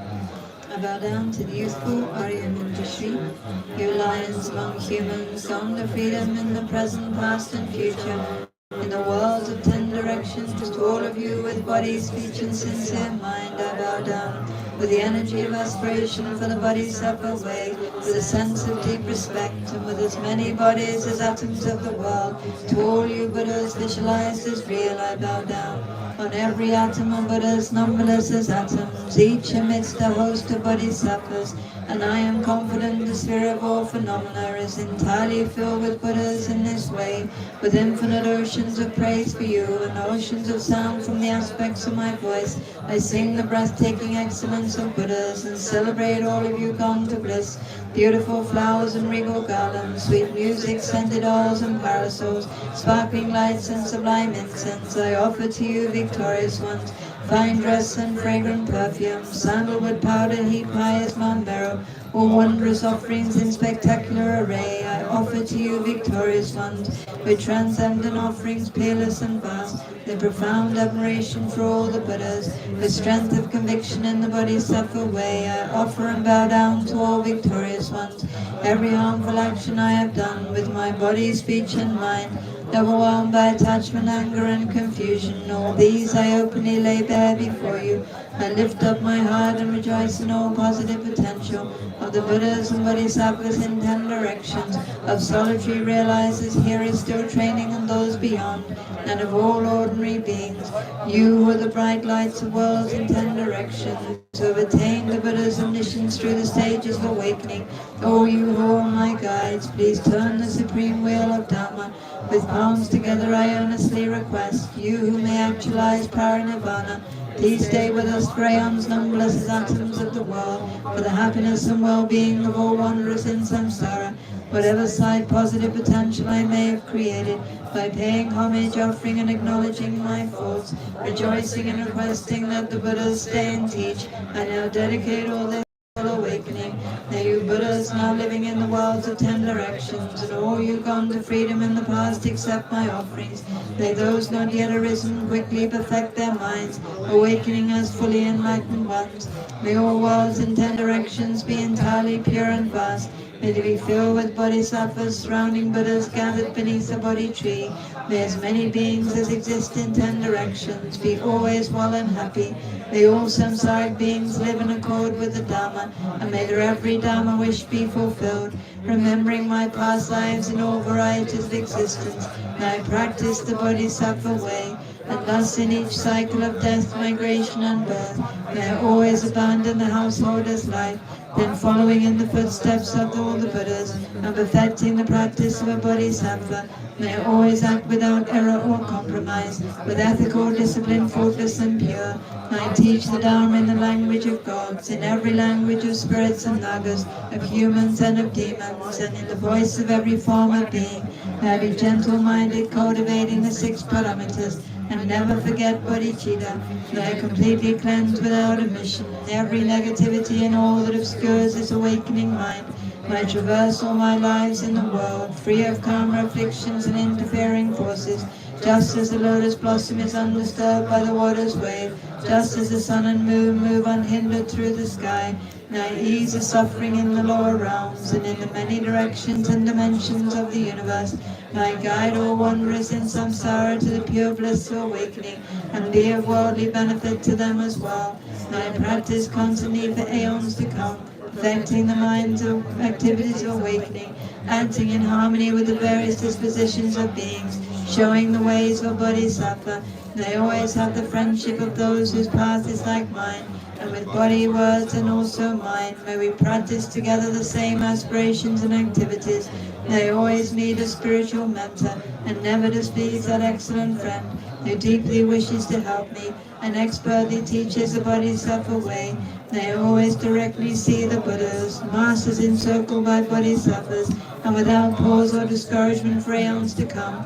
Speaker 1: I bow down to the youthful Arya Manjushri, you lions among humans, gone to freedom in the present, past and future. In the worlds of 10 directions, to all of you with body, speech and sincere mind, I bow down. With the energy of aspiration for the Bodhisattva way, with a sense of deep respect, and with as many bodies as atoms of the world, to all you Buddhas visualized as real, I bow down. On every atom of Buddhas, numberless as atoms, each amidst a host of Bodhisattvas, and I am confident the sphere of all phenomena is entirely filled with Buddhas in this way, with infinite oceans of praise for you, and oceans of sound from the aspects of my voice. I sing the breathtaking excellence of Buddhas, and celebrate all of you gone to bliss. Beautiful flowers and regal garlands, sweet music, scented oils and parasols, sparkling lights and sublime incense, I offer to you, victorious ones. Fine dress and fragrant perfume, sandalwood powder heaped high as Mount Meru, all wondrous offerings in spectacular array, I offer to you, victorious ones, with transcendent offerings peerless and vast, the profound admiration for all the Buddhas, with strength of conviction in the Bodhisattva way, I offer and bow down to all victorious ones. Every harmful action I have done with my body, speech and mind, overwhelmed by attachment, anger and confusion, all these I openly lay bare before you. I lift up my heart and rejoice in all positive potential of the Buddhas and Bodhisattvas in 10 directions, of solitary realizers here still training and those beyond, and of all ordinary beings. You who are the bright lights of worlds in 10 directions, who have attained the Buddha's omniscience through the stages of awakening. O you who are my guides, please turn the supreme wheel of Dharma. With palms together I earnestly request, you who may actualize parinirvana, Please stay with us for aeons numberless as atoms of the world, for the happiness and well-being of all wanderers in samsara, whatever side positive potential I may have created, by paying homage, offering and acknowledging my faults, rejoicing and requesting that the Buddhas stay and teach, I now dedicate all this awakening. May you Buddhas now living in the worlds of 10 directions, and all you gone to freedom in the past accept my offerings. May those not yet arisen quickly perfect their minds, awakening as fully enlightened ones. May all worlds in 10 directions be entirely pure and vast. May they be filled with bodhisattvas, surrounding Buddhas gathered beneath the Bodhi tree. May as many beings as exist in 10 directions be always well and happy. May all samsaric beings live in accord with the Dharma, and may their every Dharma wish be fulfilled. Remembering my past lives in all varieties of existence, may I practice the Bodhisattva way, and thus in each cycle of death, migration and birth, may I always abandon the householder's life, then following in the footsteps of all the Buddhas, and perfecting the practice of a Bodhisattva, may I always act without error or compromise, with ethical discipline faultless and pure. May I teach the Dharma in the language of gods, in every language of spirits and nagas, of humans and of demons, and in the voice of every form of being. May I be gentle-minded, cultivating the 6 parameters, and never forget bodhicitta. May I completely cleanse without omission every negativity and all that obscures this awakening mind. May I traverse all my lives in the world, free of karma afflictions and interfering forces, just as the lotus blossom is undisturbed by the water's wave, just as the sun and moon move unhindered through the sky. May I ease the suffering in the lower realms and in the many directions and dimensions of the universe. May I guide all wanderers in samsara to the pure bliss of awakening and be of worldly benefit to them as well. May I practice constantly for aeons to come, perfecting the mind's activities of awakening, acting in harmony with the various dispositions of beings, showing the ways of bodhisattva. May I always have the friendship of those whose path is like mine, and with body, words, and also mind, may we practice together the same aspirations and activities. May I always meet a spiritual mentor, and never displease that excellent friend who deeply wishes to help me, and expertly teaches the bodhisattva way. May I always directly see the Buddhas, masters encircled by bodhisattvas, and without pause or discouragement for aeons to come,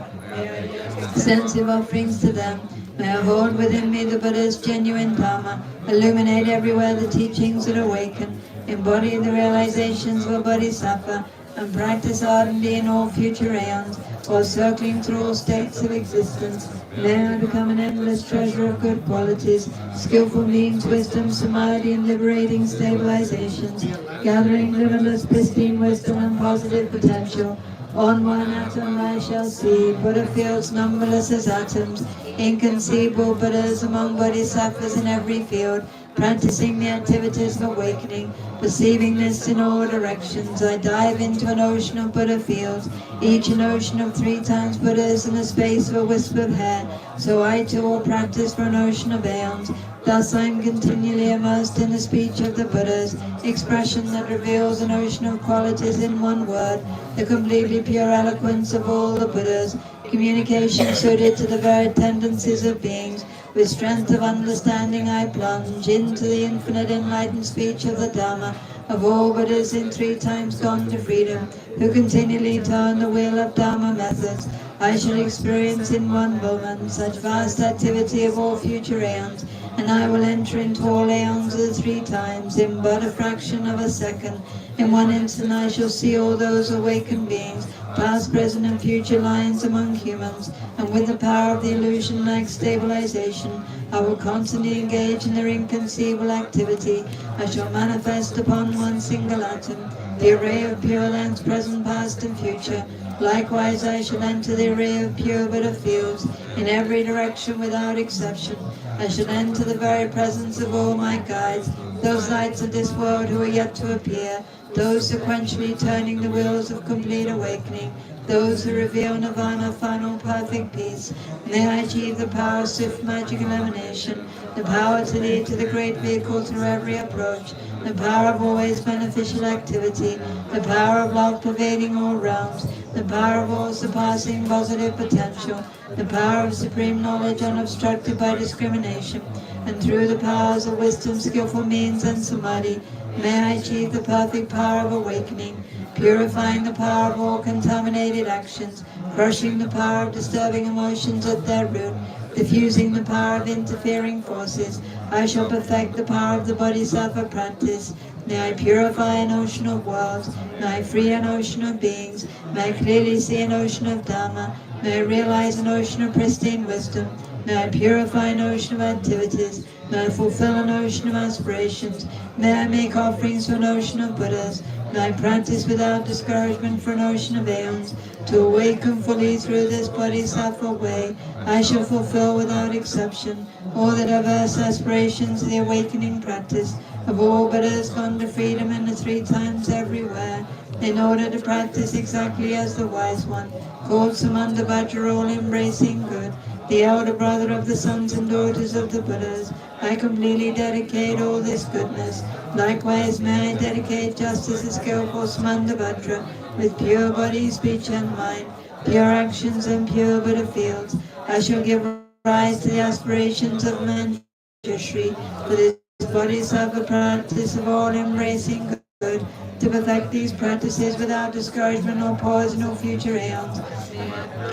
Speaker 1: sensitive offerings to them. May I hold within me the Buddha's genuine Dharma, illuminate everywhere the teachings that awaken, embody the realizations of a bodhisattva, and practice ardently in all future aeons, while circling through all states of existence. May I become an endless treasure of good qualities, skillful means, wisdom, samadhi, and liberating stabilizations, gathering limitless pristine wisdom and positive potential. On one atom I shall see Buddha fields numberless as atoms, inconceivable Buddhas among bodhisattvas in every field, practicing the activities of awakening, perceiving this in all directions. I dive into an ocean of Buddha fields, each an ocean of 3 times Buddhas in the space of a wisp of hair. So I too will practice for an ocean of aeons. Thus I am continually immersed in the speech of the Buddhas, expression that reveals an ocean of qualities in one word, the completely pure eloquence of all the Buddhas, communication suited to the varied tendencies of beings. With strength of understanding I plunge into the infinite enlightened speech of the Dharma, of all Buddhas in 3 times gone to freedom, who continually turn the wheel of Dharma methods. I shall experience in one moment such vast activity of all future aeons, and I will enter into all aeons of the 3 times in but a fraction of a second. In one instant I shall see all those awakened beings, past, present, and future lines among humans, and with the power of the illusion-like stabilization, I will constantly engage in their inconceivable activity. I shall manifest upon one single atom the array of pure lands, present, past, and future. Likewise, I shall enter the array of pure Buddha fields in every direction without exception. I shall enter the very presence of all my guides, those lights of this world who are yet to appear, those sequentially turning the wheels of complete awakening, those who reveal nirvana, final perfect peace. May I achieve the power of swift magic elimination, the power to lead to the great vehicle through every approach, the power of always beneficial activity, the power of love pervading all realms, the power of all surpassing positive potential, the power of supreme knowledge unobstructed by discrimination. and through the powers of wisdom, skillful means, and samadhi, may I achieve the perfect power of awakening, purifying the power of all contaminated actions, crushing the power of disturbing emotions at their root, diffusing the power of interfering forces. I shall perfect the power of the Bodhisattva practice. May I purify an ocean of worlds. May I free an ocean of beings. May I clearly see an ocean of Dharma. May I realize an ocean of pristine wisdom. May I purify an ocean of activities. May I fulfill an ocean of aspirations. May I make offerings for an ocean of Buddhas. May I practice without discouragement for an ocean of aeons. To awaken fully through this Bodhisattva way, I shall fulfill without exception all the diverse aspirations of the awakening practice of all Buddhas gone to freedom in the 3 times everywhere, in order to practice exactly as the wise one, called Samandabhadra, all-embracing good, the elder brother of the sons and daughters of the Buddhas. I completely dedicate all this goodness. Likewise may I dedicate just as the skillful Samandabhadra, with pure body, speech and mind, pure actions and pure Buddha fields. I shall give rise to the aspirations of Manjushri, for this Bodhisattva practice of all-embracing good, to perfect these practices without discouragement or pause in all future aeons.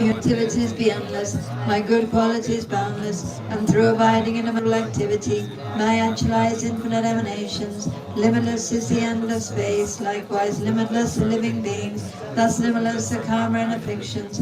Speaker 1: Your activities be endless, my good qualities boundless, and through abiding in a mental activity, may I actualize infinite emanations. Limitless is the end of space, likewise limitless the living beings, thus limitless the karma and afflictions.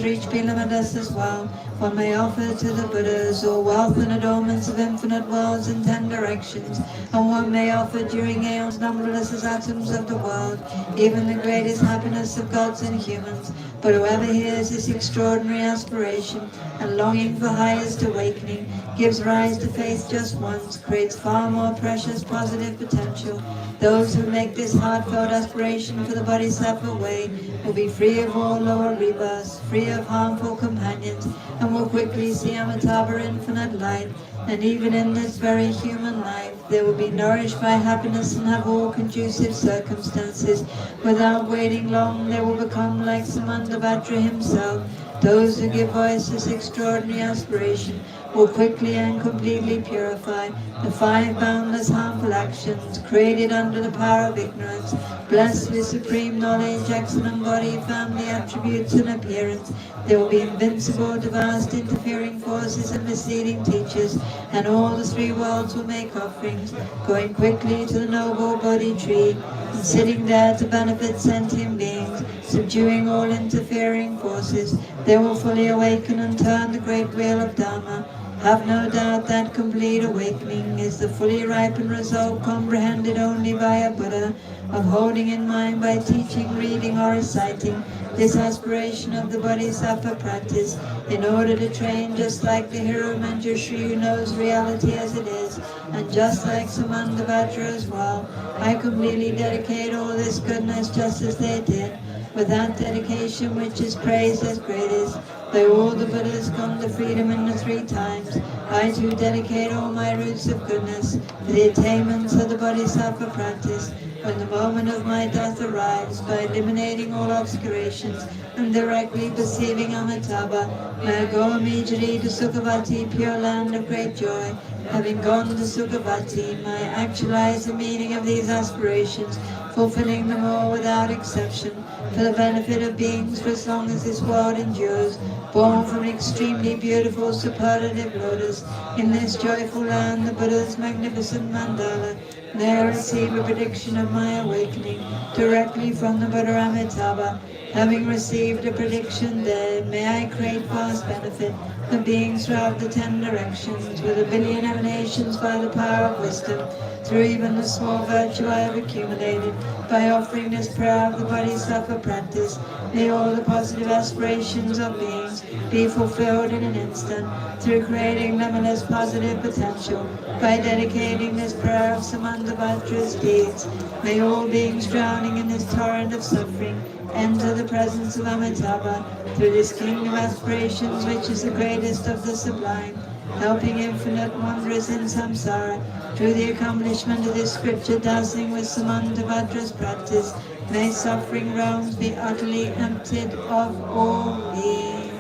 Speaker 1: Reach be limitless as well. One may offer to the Buddhas all wealth and adornments of infinite worlds in 10 directions, and one may offer during aeons numberless as atoms of the world, even the greatest happiness of gods and humans. But whoever hears this extraordinary aspiration and longing for highest awakening, gives rise to faith just once, creates far more precious positive potential. Those who make this heartfelt aspiration for the Bodhisattva way will be free of all lower rebirths, free of harmful companions, and will quickly see Amitabha infinite light. And even in this very human life, they will be nourished by happiness and have all conducive circumstances. Without waiting long, they will become like Samandabhadra himself. Those who give voice to this extraordinary aspiration will quickly and completely purify the 5 boundless harmful actions created under the power of ignorance. Blessed with supreme knowledge, excellent body, family, attributes and appearance, they will be invincible to vast interfering forces and misleading teachers, and all the 3 worlds will make offerings, going quickly to the noble Bodhi tree, and sitting there to benefit sentient beings, subduing all interfering forces. They will fully awaken and turn the great wheel of Dharma. Have no doubt that complete awakening is the fully ripened result comprehended only by a Buddha, of holding in mind by teaching, reading or reciting this aspiration of the Bodhisattva practice, in order to train just like the hero Manjushri who knows reality as it is, and just like Samandabhadra as well. I completely dedicate all this goodness just as they did, with that dedication which is praised as greatest. Though all the Buddhas come to freedom in the 3 times, I too dedicate all my roots of goodness for the attainments of the Bodhisattva practice. When the moment of my death arrives, by eliminating all obscurations and directly perceiving Amitabha, may I go immediately to Sukhavati, pure land of great joy. Having gone to Sukhavati, may I actualize the meaning of these aspirations, fulfilling them all without exception, for the benefit of beings for as long as this world endures, born from an extremely beautiful superlative lotus. In this joyful land, the Buddha's magnificent mandala, may I receive a prediction of my awakening directly from the Buddha Amitabha. Having received a prediction there, may I create vast benefit for beings throughout the 10 directions, with 1,000,000,000 emanations by the power of wisdom, through even the small virtue I have accumulated by offering this prayer of the Bodhisattva practice. May all the positive aspirations of beings be fulfilled in an instant, through creating limitless positive potential by dedicating this prayer of Samandabhadra's deeds. May all beings drowning in this torrent of suffering enter the presence of Amitabha through this kingdom of aspirations, which is the greatest of the sublime, helping infinite wanderers in samsara through the accomplishment of this scripture dazzling with Samandabhadra's practice. May suffering realms be utterly emptied of all beings.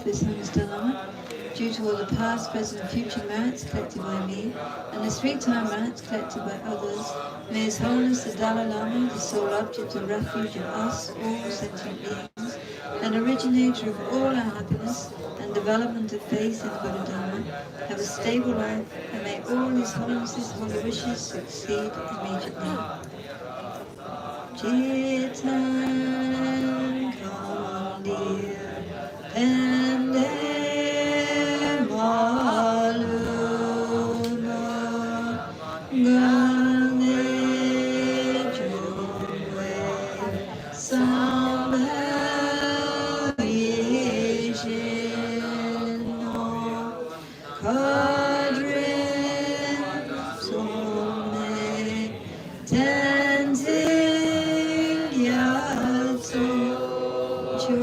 Speaker 1: myself, His Holiness Dalai Lama, due to all the past, present, and future merits collected by me, and the three-time merits collected by others, may His Holiness the Dalai Lama, the sole object of refuge of us, all sentient beings, and originator of all our happiness and development of faith in the Buddha Dharma, have a stable life, and may all His Holiness's holy wishes succeed immediately. Chitan Kandir Pende Maluma Gane Chungwe Samba Yishino Kadrin Some Tenzin Yatsu Chu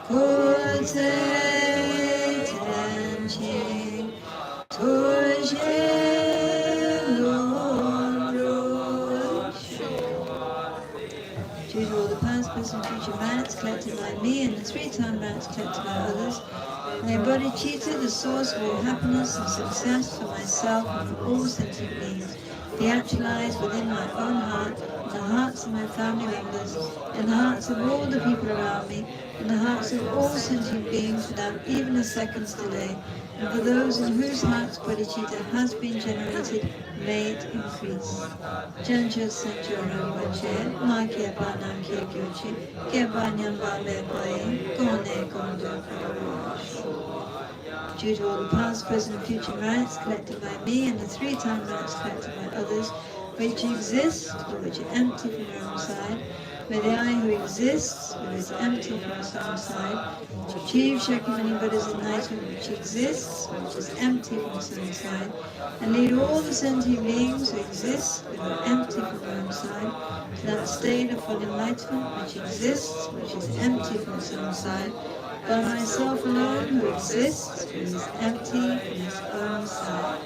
Speaker 1: Kote Tenching Toje Due to all the past, present, future merits collected by me and the three-time merits collected by others, may bodhicitta, the source of all happiness and success for myself and for all sentient beings, be actualized within my own heart, in the hearts of my family members, in the hearts of all the people around me, in the hearts of all sentient beings without even a second's delay, and for those in whose hearts bodhicitta has been generated, may it increase. Chanting Sanjoro Vache, Ma Kyabana Kyakyochi, Kyabanyam Bale Pai, Gone Gondo Due to all the past, present, and future merits collected by me and the three-time merits collected by others, which exist or which are empty from their own side, may the I who exists, who is empty from his own side, to achieve Shakyamuni Buddha's enlightenment, which exists, which is empty from his own side, and lead all the sentient beings who exist, who are empty from their own side, to that state of full enlightenment, which exists, which is empty from his own side, by myself alone, who exists, who is empty from his own side.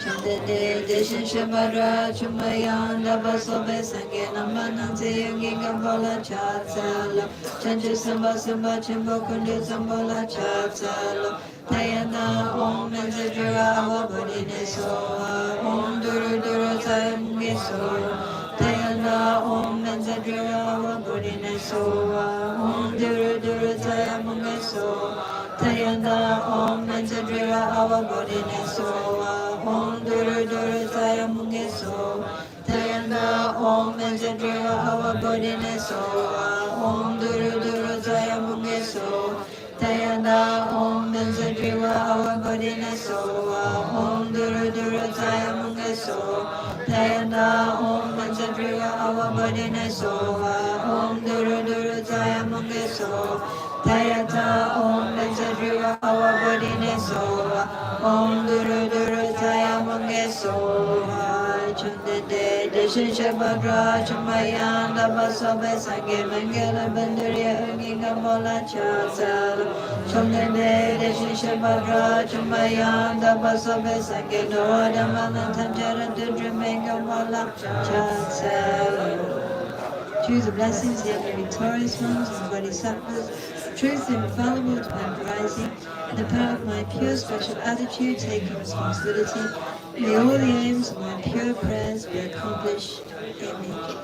Speaker 1: Chandade Deshin Shabara Chumayanda Basobe Sange Namananze Yogi Gambola Chatsalo Chanchu Samba Samba Chimbo Kundi Sambola Chatsalo Tayana Om Menzadra Awa Bodhine Soa Om Duru Duru Tayange Soa Tayana Om Menzadra Awa Bodhine Soa Om Duru Duru Tayamunge Soa Tayana Om Menzadra Awa Bodhine Soa Om Duru Duru Tayamunge Soa Tayana Om Menzadra Awa Bodhine Soa Om Duru Duru Tayamunge Soa Tayana Om Menzadra Awa Bodhine Soa Om Duru Duru Tayamunge Soa Tayana Om Menzadra Awa Bodhine Soa Om Duru Duru Tayamunge Soa Tayata Om Menzadra Awa Bodhine Soa Om Duru Duru Tayamunge Soa Chundade Deshin Shabadra Chumayanda Basobe Sange Mangala Bandaria Ugi Gambola Chatsalo Chundade Deshin Shabadra Chumayanda Basobe Sange Noda Manantam Jarandu Gambola Chatsalo. Choose the blessings, the ever victorious ones, and the bodhisattvas, truth infallible to my rising, and the power of my pure special attitude taking responsibility. May all the aims of my pure prayers be accomplished immediately.